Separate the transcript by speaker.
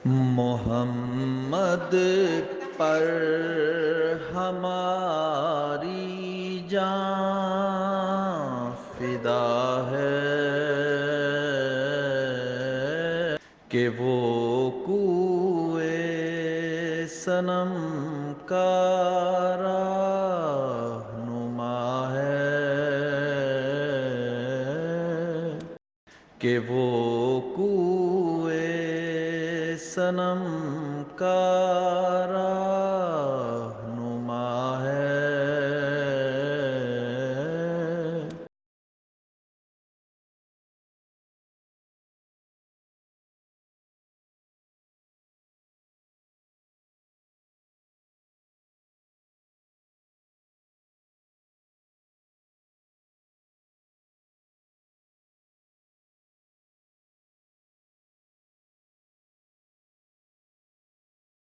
Speaker 1: محمد پر ہماری جان فدا ہے کہ وہ کوئے صنم کا رہنما ہے، کہ وہ کوئے صنم کا